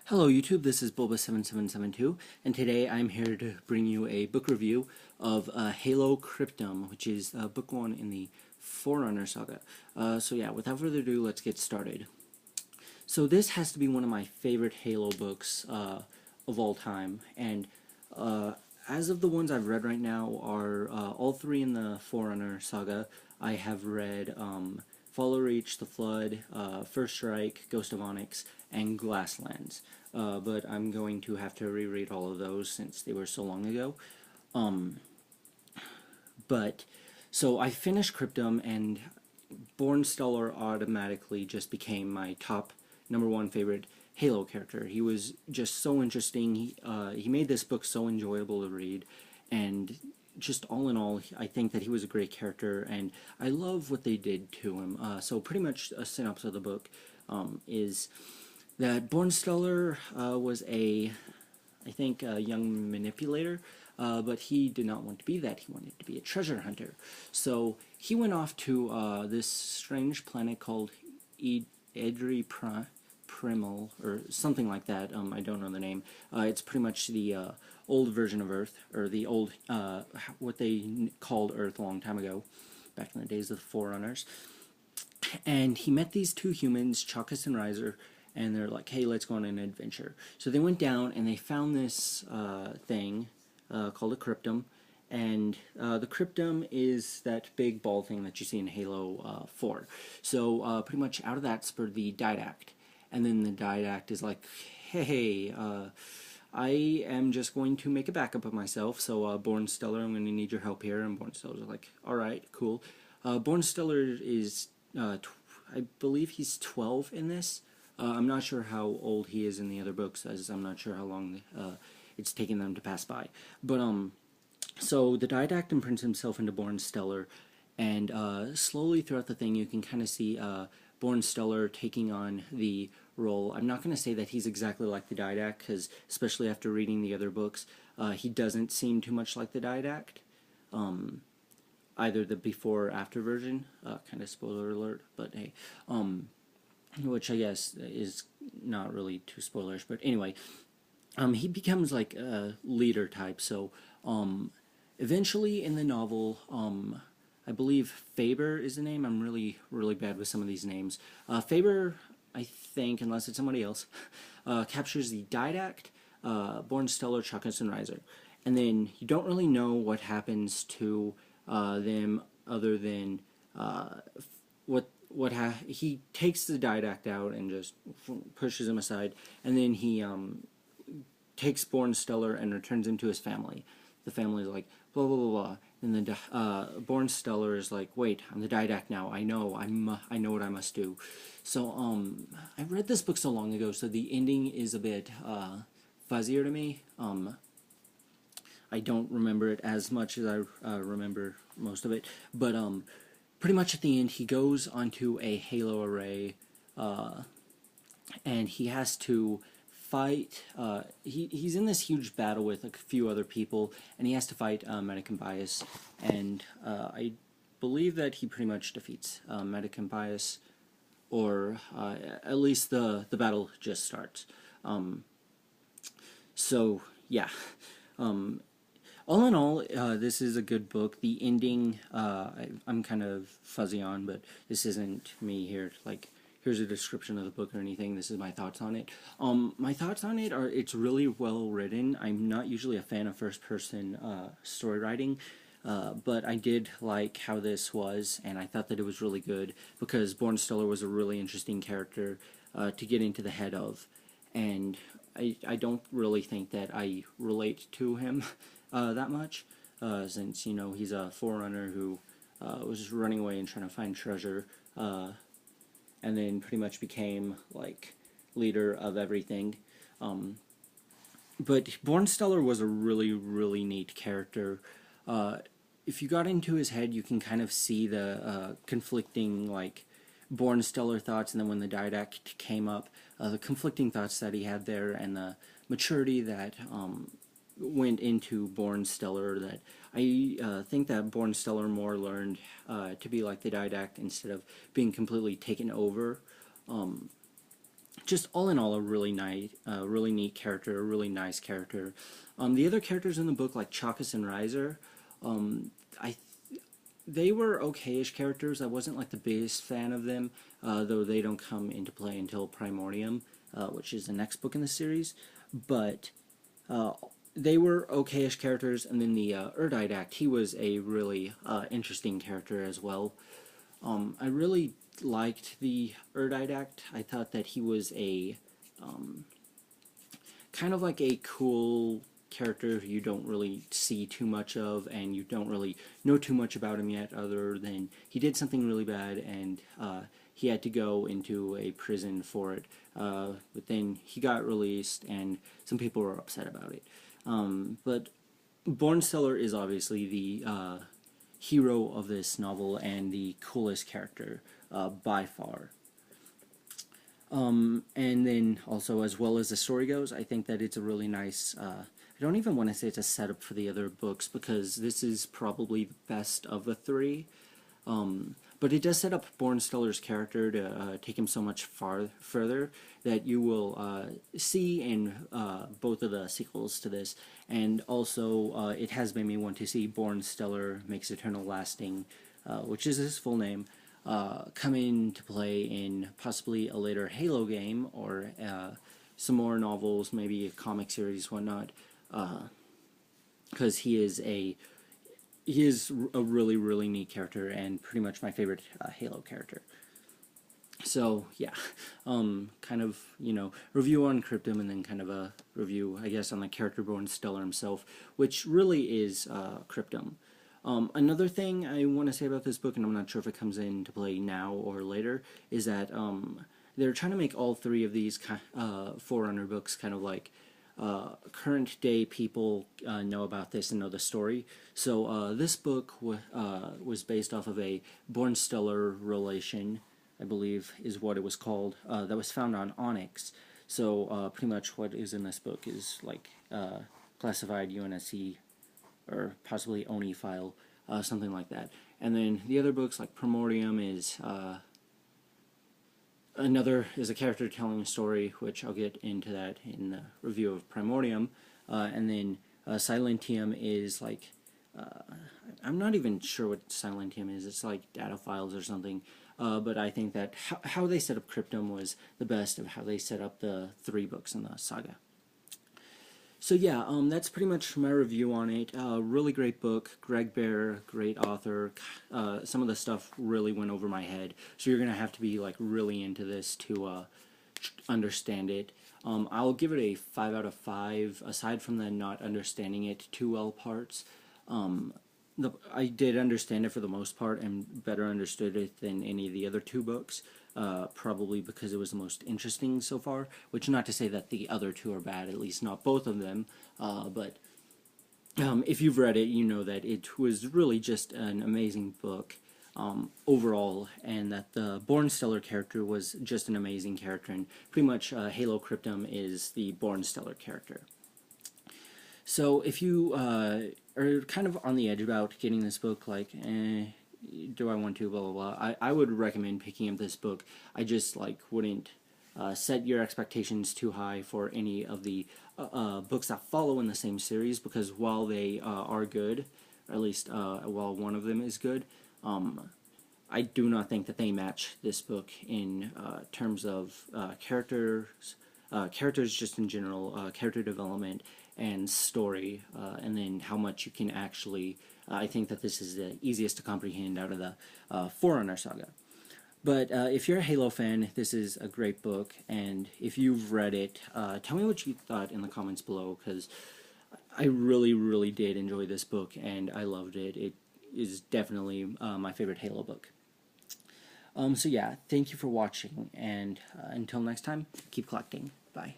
Hello YouTube, this is Bulba7772, and today I'm here to bring you a book review of Halo Cryptum, which is book 1 in the Forerunner saga. So yeah, without further ado, let's get started. So this has to be one of my favorite Halo books of all time, and as of the ones I've read right now are all three in the Forerunner saga. I have read Follow Reach, The Flood, First Strike, Ghost of Onyx, and Glasslands. But I'm going to have to reread all of those since they were so long ago. So I finished Cryptum, and Born Stellar automatically just became my top #1 favorite Halo character. He was just so interesting. He made this book so enjoyable to read, and just all in all, I think that he was a great character, and I love what they did to him. So pretty much a synopsis of the book is that Born Stellar was I think, a young manipulator, but he did not want to be that. He wanted to be a treasure hunter. So he went off to this strange planet called Edri Primal, or something like that. I don't know the name. It's pretty much the old version of Earth, or the old, what they called Earth a long time ago, back in the days of the Forerunners. And he met these two humans, Chalkus and Riser, and they're like, hey, let's go on an adventure. So they went down, and they found this thing called a Cryptum, and the Cryptum is that big ball thing that you see in Halo 4. So pretty much out of that spurred the Didact. And then the Didact is like, hey, I am just going to make a backup of myself, so Born Stellar, I'm going to need your help here. And Born Stellar's like, alright, cool. Born Stellar is, I believe he's 12 in this. I'm not sure how old he is in the other books, as I'm not sure how long it's taken them to pass by. But, so the Didact imprints himself into Born Stellar, and slowly throughout the thing you can kind of see Born Stellar taking on the role. I'm not going to say that he's exactly like the Didact, because especially after reading the other books, he doesn't seem too much like the Didact. Either the before or after version, kind of spoiler alert, but hey, which I guess is not really too spoilerish, but anyway, he becomes like a leader type. So eventually in the novel, I believe Faber is the name. I'm really bad with some of these names. Faber, I think, unless it's somebody else, captures the Didact, Born Stellar, Chalkus, and Riser. And then you don't really know what happens to them other than he takes the Didact out and just pushes him aside, and then he takes Born Stellar and returns him to his family. The family's like, blah blah blah blah. And then Born Stellar is like, wait, I'm the Didact now. I know what I must do. So I read this book so long ago, so the ending is a bit fuzzier to me. I don't remember it as much as I remember most of it, but pretty much at the end he goes onto a Halo array, and he has to fight. He's in this huge battle with a few other people, and he has to fight Medic and Bias, and I believe that he pretty much defeats Medic and Bias, or at least the battle just starts. So yeah, all in all, this is a good book. The ending, I'm kind of fuzzy on, but this isn't me here, like, here's a description of the book or anything. This is my thoughts on it. My thoughts on it are, it's really well written. I'm not usually a fan of first-person story writing, but I did like how this was, and I thought that it was really good, because Born Stellar was a really interesting character to get into the head of, and I don't really think that I relate to him that much, since, you know, he's a Forerunner who was running away and trying to find treasure, and then pretty much became, like, leader of everything. But Born Stellar was a really neat character. If you got into his head, you can kind of see the conflicting, like, Born Stellar thoughts, and then when the Didact came up, the conflicting thoughts that he had there, and the maturity that went into Born Stellar. That I think that Born Stellar more learned to be like the Didact instead of being completely taken over just all in all, a really nice, really neat character, a really nice character. The other characters in the book, like Chakas and Riser, I they were okay-ish characters. I wasn't like the biggest fan of them, though they don't come into play until Primordium, which is the next book in the series. But uh, they were okay-ish characters, and then the Erdidact, he was a really interesting character as well. I really liked the Erdidact. I thought that he was a kind of like a cool character you don't really see too much of, and you don't really know too much about him yet, other than he did something really bad and he had to go into a prison for it. But then he got released, and some people were upset about it. But Bornsteller is obviously the hero of this novel and the coolest character by far. And then also, as well as the story goes, I think that it's a really nice, I don't even want to say it's a setup for the other books, because this is probably the best of the three. But it does set up Bornsteller's character to take him so much further that you will see in both of the sequels to this. And also, it has made me want to see Bornsteller Makes Eternal Lasting, which is his full name, come into play in possibly a later Halo game, or some more novels, maybe a comic series, whatnot, because he is a really, really neat character, and pretty much my favorite Halo character. So yeah, kind of, review on Cryptum, and then kind of a review, I guess, on the character Bornsteller himself, which really is Cryptum. Another thing I want to say about this book, and I'm not sure if it comes into play now or later, is that they're trying to make all three of these Forerunner books kind of like current day people know about this and know the story. So this book was based off of a Bornsteller relation, I believe is what it was called, that was found on Onyx. So pretty much what is in this book is like classified UNSC or possibly ONI file, something like that. And then the other books, like Primordium, is a character telling a story, which I'll get into that in the review of Primordium. And then Silentium is like, I'm not even sure what Silentium is. It's like data files or something. But I think that how they set up Cryptum was the best of how they set up the three books in the saga. So yeah, that's pretty much my review on it. Really great book. Greg Bear, great author. Some of the stuff really went over my head, so you're gonna have to be like really into this to understand it. I'll give it a 5 out of 5. Aside from the not understanding it too well parts, I did understand it for the most part, and better understood it than any of the other two books. Probably because it was the most interesting so far, which not to say that the other two are bad, at least not both of them, but if you've read it, you know that it was really just an amazing book overall, and that the Bornsteller character was just an amazing character, and pretty much Halo Cryptum is the Bornsteller character. So if you are kind of on the edge about getting this book, like, do I want to, blah, blah, blah, I would recommend picking up this book. I just, like, wouldn't set your expectations too high for any of the books that follow in the same series, because while they are good, or at least while one of them is good, I do not think that they match this book in terms of characters just in general, character development, and story, and then how much you can actually, I think that this is the easiest to comprehend out of the Forerunner saga. But if you're a Halo fan, this is a great book, and if you've read it, tell me what you thought in the comments below, because I really, really did enjoy this book, and I loved it. It is definitely my favorite Halo book. So yeah, thank you for watching, and until next time, keep collecting. Bye.